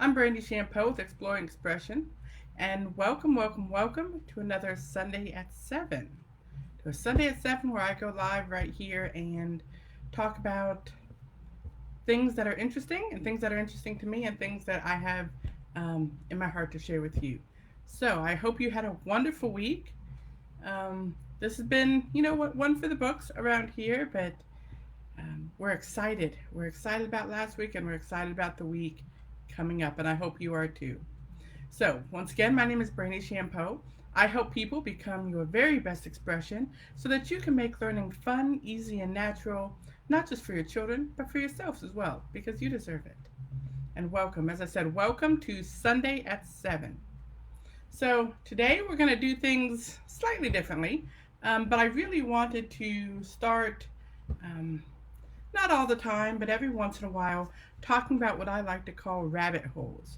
I'm Brandy Shampoo with Exploring Expression, and welcome to another Sunday at 7. To a Sunday at 7 where I go live right here and talk about things that are interesting and things that are interesting to me and things that I have in my heart to share with you. So I hope you had a wonderful week. This has been, one for the books around here, but we're excited. We're excited about last week and we're excited about the week coming up, and I hope you are too. So, once again, my name is Brainy Shampoo. I help people become your very best expression so that you can make learning fun, easy, and natural, not just for your children, but for yourselves as well, because you deserve it. And welcome, as I said, welcome to Sunday at 7. So, today we're going to do things slightly differently, but I really wanted to start, um, not all the time, but every once in a while, talking about what I like to call rabbit holes.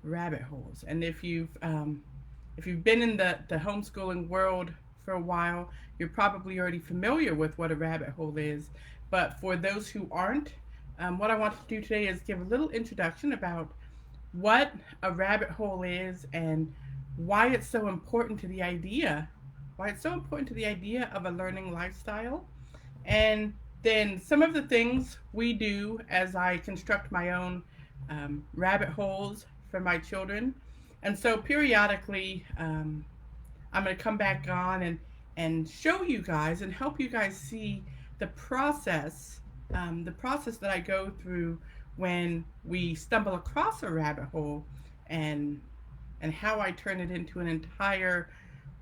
Rabbit holes. And if you've been in the homeschooling world for a while, you're probably already familiar with what a rabbit hole is. But for those who aren't, what I want to do today is give a little introduction about what a rabbit hole is and why it's so important to the idea, why it's so important to the idea of a learning lifestyle, and then some of the things we do as I construct my own rabbit holes for my children. And so periodically, I'm going to come back on and show you guys and help you guys see the process that I go through when we stumble across a rabbit hole, and how I turn it into an entire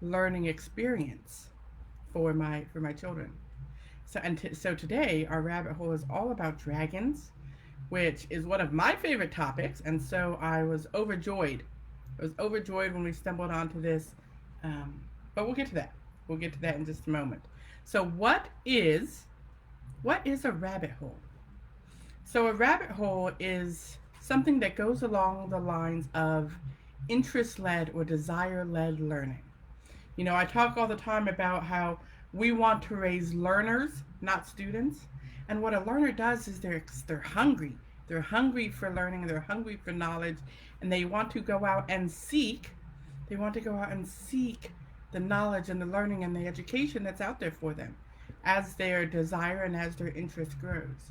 learning experience for my children. So today our rabbit hole is all about dragons, which is one of my favorite topics, and so I was overjoyed. I was overjoyed when we stumbled onto this, but we'll get to that. We'll get to that in just a moment. So what is a rabbit hole? So a rabbit hole is something that goes along the lines of interest-led or desire-led learning. I talk all the time about how we want to raise learners, not students. And what a learner does is they're hungry. They're hungry for learning, they're hungry for knowledge, and they want to go out and seek. They want to go out and seek the knowledge and the learning and the education that's out there for them as their desire and as their interest grows.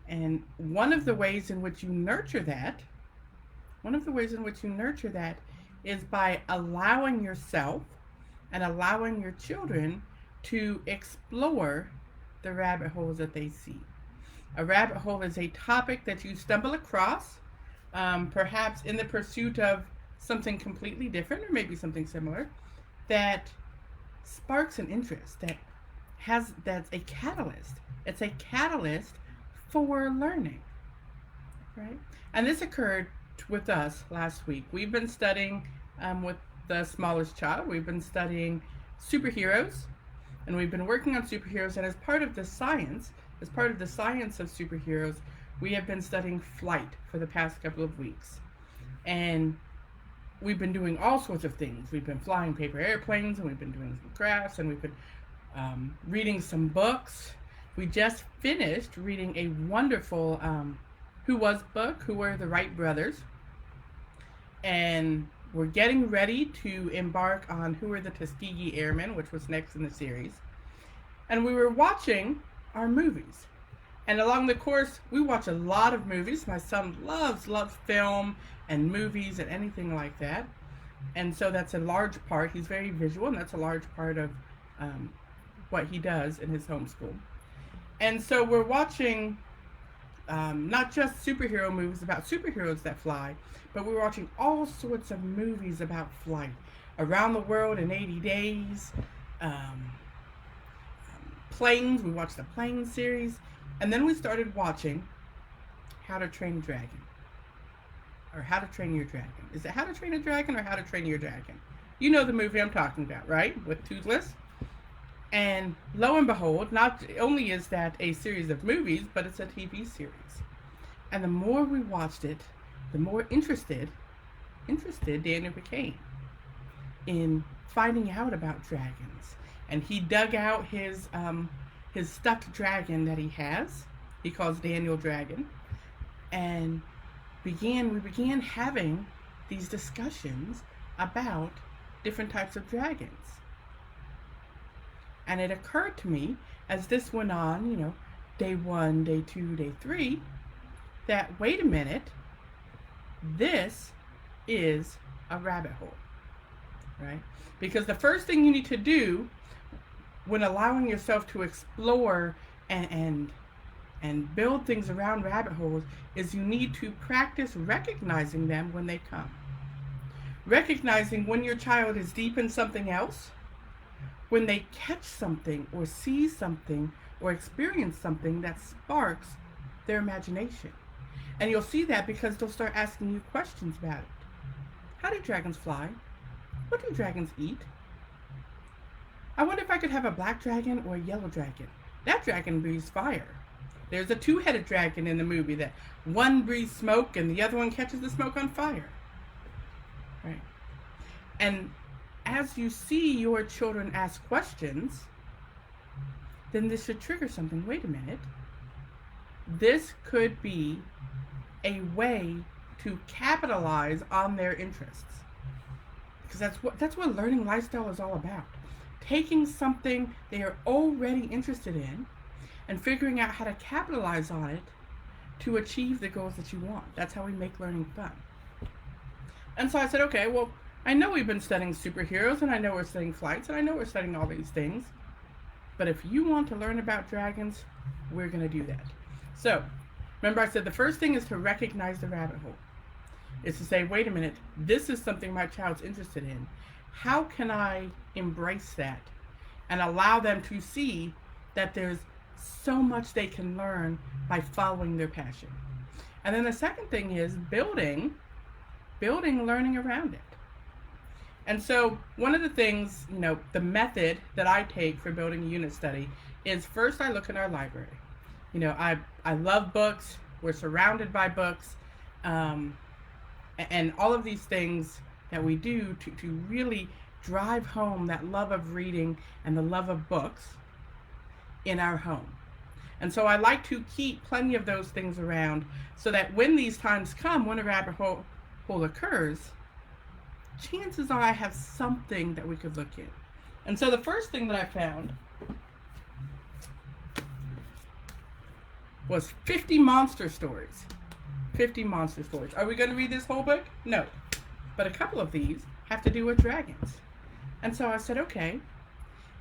And one of the ways in which you nurture that, is by allowing yourself and allowing your children to explore the rabbit holes that they see. A rabbit hole is a topic that you stumble across, perhaps in the pursuit of something completely different or maybe something similar, that sparks an interest, that's a catalyst. It's a catalyst for learning, right? And this occurred with us last week. We've been studying with the smallest child. We've been studying superheroes, and we've been working on superheroes. And as part of the science of superheroes, we have been studying flight for the past couple of weeks. And we've been doing all sorts of things. We've been flying paper airplanes, and we've been doing some crafts, and we've been reading some books. We just finished reading a wonderful Who were the Wright brothers. And we're getting ready to embark on Who Were the Tuskegee Airmen, which was next in the series. And we were watching our movies. And along the course, we watch a lot of movies. My son loves film and movies and anything like that. And so that's a large part. He's very visual, and that's a large part of what he does in his homeschool. And so we're watching not just superhero movies about superheroes that fly, but we're watching all sorts of movies about flight. Around the World in 80 Days, planes, we watched the plane series, and then we started watching How to Train a Dragon. Or How to Train Your Dragon. Is it How to Train a Dragon or How to Train Your Dragon? You know the movie I'm talking about, right? With Toothless. And lo and behold, not only is that a series of movies, but it's a TV series. And the more we watched it, the more interested Daniel became in finding out about dragons. And he dug out his stuffed dragon that he has. He calls Daniel Dragon. And we began having these discussions about different types of dragons. And it occurred to me as this went on, day 1, day 2, day 3, that wait a minute, this is a rabbit hole, right? Because the first thing you need to do when allowing yourself to explore and build things around rabbit holes is you need to practice recognizing them when they come. Recognizing when your child is deep in something else, when they catch something or see something or experience something that sparks their imagination. And you'll see that because they'll start asking you questions about it. How do dragons fly? What do dragons eat? I wonder if I could have a black dragon or a yellow dragon. That dragon breathes fire. There's a two-headed dragon in the movie that one breathes smoke and the other one catches the smoke on fire. Right? And as you see your children ask questions, then this should trigger something. Wait a minute. This could be a way to capitalize on their interests. Because that's what learning lifestyle is all about. Taking something they are already interested in and figuring out how to capitalize on it to achieve the goals that you want. That's how we make learning fun. And so I said, okay, well, I know we've been studying superheroes, and I know we're studying flights, and I know we're studying all these things. But if you want to learn about dragons, we're going to do that. So, remember I said the first thing is to recognize the rabbit hole. It's to say, wait a minute, this is something my child's interested in. How can I embrace that and allow them to see that there's so much they can learn by following their passion? And then the second thing is building learning around it. And so one of the things, the method that I take for building a unit study is first I look in our library. I love books. We're surrounded by books. And all of these things that we do to really drive home that love of reading and the love of books in our home. And so I like to keep plenty of those things around so that when these times come, when a rabbit hole occurs, chances are I have something that we could look in. And so the first thing that I found was 50 monster stories. 50 monster stories. Are we going to read this whole book? No. But a couple of these have to do with dragons. And so I said, okay,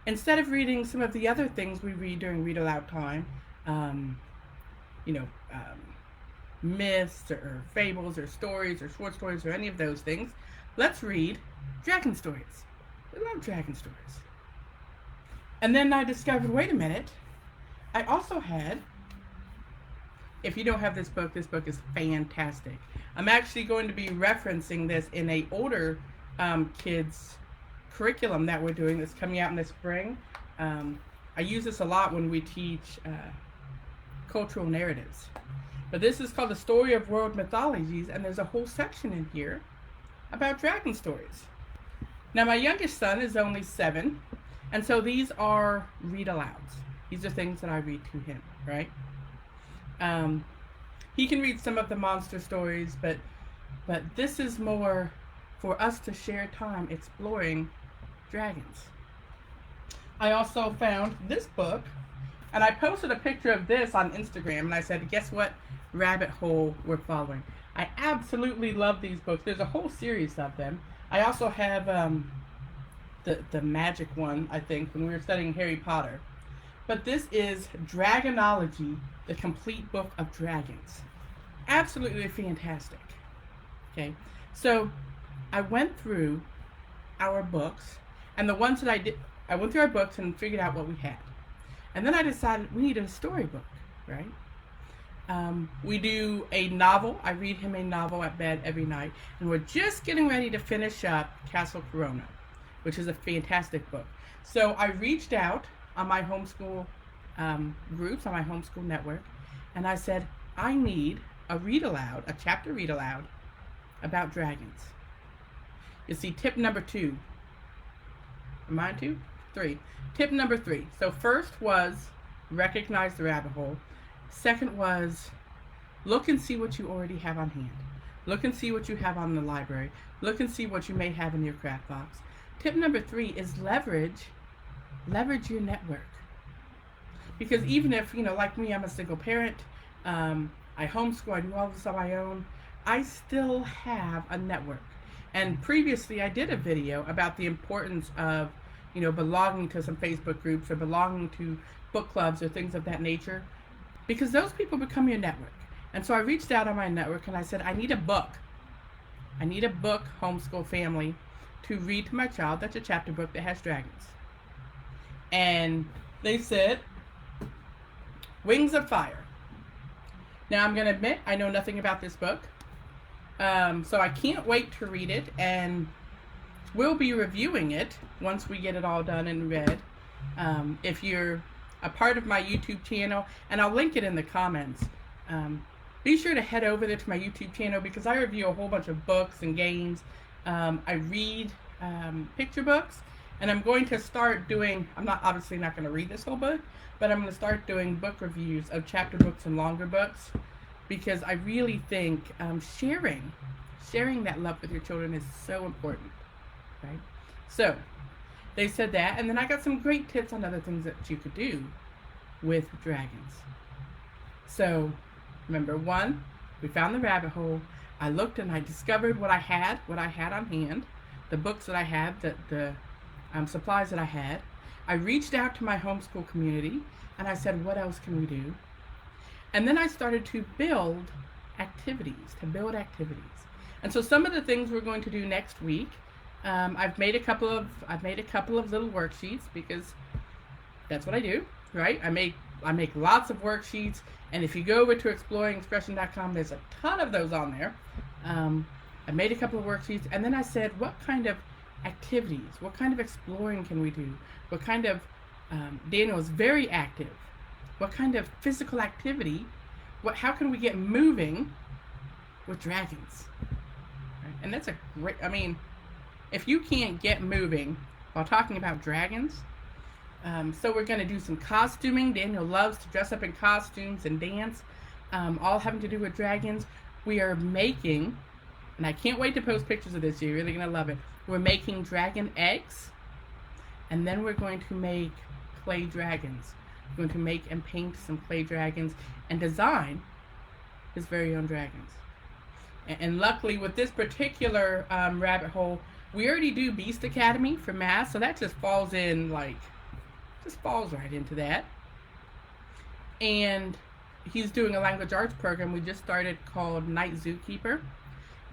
instead of reading some of the other things we read during read aloud time, myths or fables or stories or short stories or any of those things, let's read dragon stories. I love dragon stories. And then I discovered, wait a minute, I also had, if you don't have this book is fantastic. I'm actually going to be referencing this in a older kids curriculum that we're doing that's coming out in the spring. I use this a lot when we teach cultural narratives. But this is called The Story of World Mythologies, and there's a whole section in here about dragon stories. Now my youngest son is only 7, and so these are read alouds. These are things that I read to him, right? He can read some of the monster stories, but this is more for us to share time exploring dragons. I also found this book, and I posted a picture of this on Instagram, and I said, guess what rabbit hole we're following? I absolutely love these books. There's a whole series of them. I also have the magic one, I think, when we were studying Harry Potter. But this is Dragonology, the complete book of dragons. Absolutely fantastic. Okay, so I went through our books, and the ones that I went through our books and figured out what we had. And then I decided we needed a storybook, right? We do a novel. I read him a novel at bed every night, and we're just getting ready to finish up Castle Corona, which is a fantastic book. So I reached out on my homeschool groups, on my homeschool network, and I said, I need a read aloud, a chapter read aloud about dragons. You see, tip number 2. Am I on 2? 3. Tip number 3. So first was recognize the rabbit hole. Second was Look and see what you already have on hand. Look and see what you have on the library. Look and see what you may have in your craft box. Tip number 3 is leverage your network. Because even if, like me, I'm a single parent, I homeschool, I do all this on my own, I still have a network. And previously I did a video about the importance of, belonging to some Facebook groups or belonging to book clubs or things of that nature, because those people become your network. And so I reached out on my network and I said, I need a book, homeschool family, to read to my child that's a chapter book that has dragons. And they said, Wings of Fire. Now I'm going to admit I know nothing about this book, so I can't wait to read it, and we'll be reviewing it once we get it all done and read. If you're a part of my YouTube channel, and I'll link it in the comments, be sure to head over there to my YouTube channel, because I review a whole bunch of books and games. I read picture books, and I'm going to start doing, I'm obviously not going to read this whole book, but I'm going to start doing book reviews of chapter books and longer books, because I really think sharing that love with your children is so important, right? So they said that, and then I got some great tips on other things that you could do with dragons. So remember, 1, we found the rabbit hole. I looked and I discovered what I had on hand, the books that I had, the supplies that I had. I reached out to my homeschool community and I said, what else can we do? And then I started to build activities. And so some of the things we're going to do next week, I've made a couple of little worksheets, because that's what I do, right? I make lots of worksheets, and if you go over to exploringexpression.com, there's a ton of those on there. I made a couple of worksheets, and then I said, what kind of activities, what kind of exploring can we do? What kind of, Daniel is very active. What kind of physical activity, how can we get moving with dragons? Right? And that's a great, if you can't get moving while talking about dragons, so we're going to do some costuming. Daniel loves to dress up in costumes and dance, all having to do with dragons. We are making, and I can't wait to post pictures of this, you're really going to love it. We're making dragon eggs, and then we're going to make clay dragons. We're going to make and paint some clay dragons and design his very own dragons. And luckily with this particular rabbit hole, we already do Beast Academy for math, so that just falls in, just falls right into that. And he's doing a language arts program we just started called Night Zookeeper.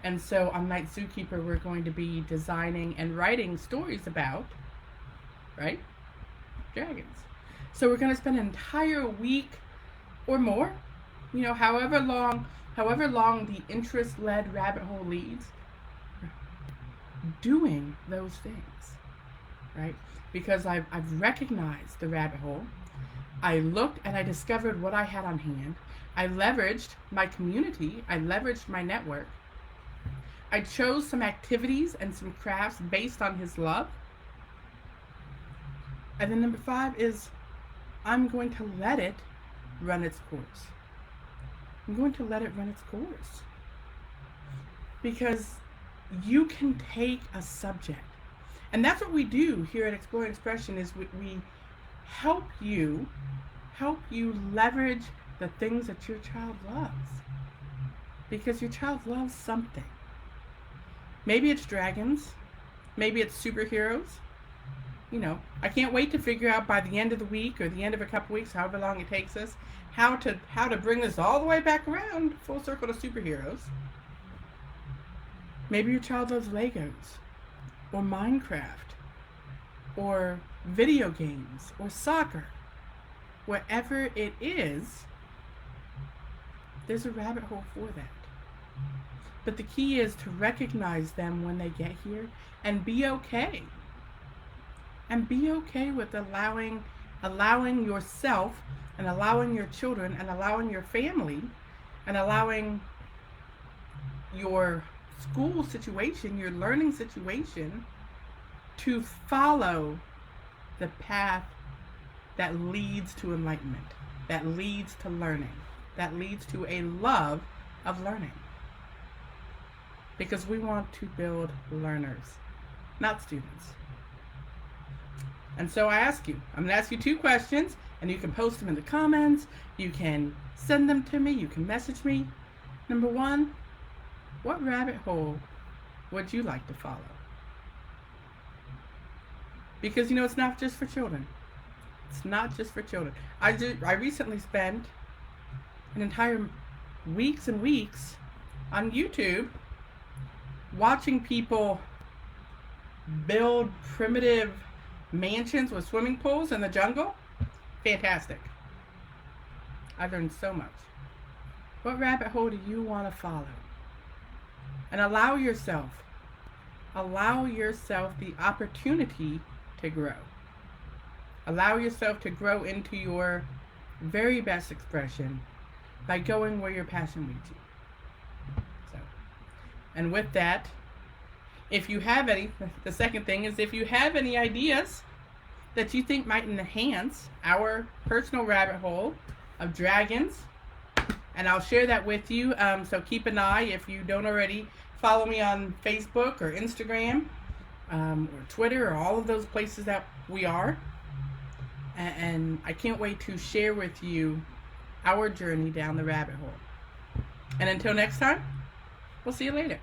And so on Night Zookeeper, we're going to be designing and writing stories about, right, dragons. So we're going to spend an entire week or more, however long the interest-led rabbit hole leads, doing those things, right? Because I've recognized the rabbit hole. I looked and I discovered what I had on hand. I leveraged my community. I leveraged my network. I chose some activities and some crafts based on his love. And then number 5 is I'm going to let it run its course. I'm going to let it run its course. Because you can take a subject. And that's what we do here at Exploring Expression, is we help you leverage the things that your child loves. Because your child loves something. Maybe it's dragons. Maybe it's superheroes. I can't wait to figure out by the end of the week or the end of a couple weeks, however long it takes us, how to bring this all the way back around, full circle to superheroes. Maybe your child loves Legos, or Minecraft, or video games, or soccer. Wherever it is, there's a rabbit hole for that. But the key is to recognize them when they get here and be okay. And be okay with allowing yourself and allowing your children and allowing your family and allowing your school situation, your learning situation, to follow the path that leads to enlightenment, that leads to learning. that leads to a love of learning. Because we want to build learners, not students. And so I ask you, I'm going to ask you 2 questions, and you can post them in the comments. You can send them to me. You can message me. Number 1, what rabbit hole would you like to follow? Because, it's not just for children. It's not just for children. I recently spent an entire weeks and weeks on YouTube watching people build primitive mansions with swimming pools in the jungle. Fantastic. I learned so much. What rabbit hole do you want to follow? And allow yourself the opportunity to grow. Allow yourself to grow into your very best expression by going where your passion leads you. So, and with that, if you have any, the second thing is if you have any ideas that you think might enhance our personal rabbit hole of dragons, and I'll share that with you. So keep an eye. If you don't already, follow me on Facebook or Instagram or Twitter or all of those places that we are. And I can't wait to share with you our journey down the rabbit hole. And until next time, we'll see you later.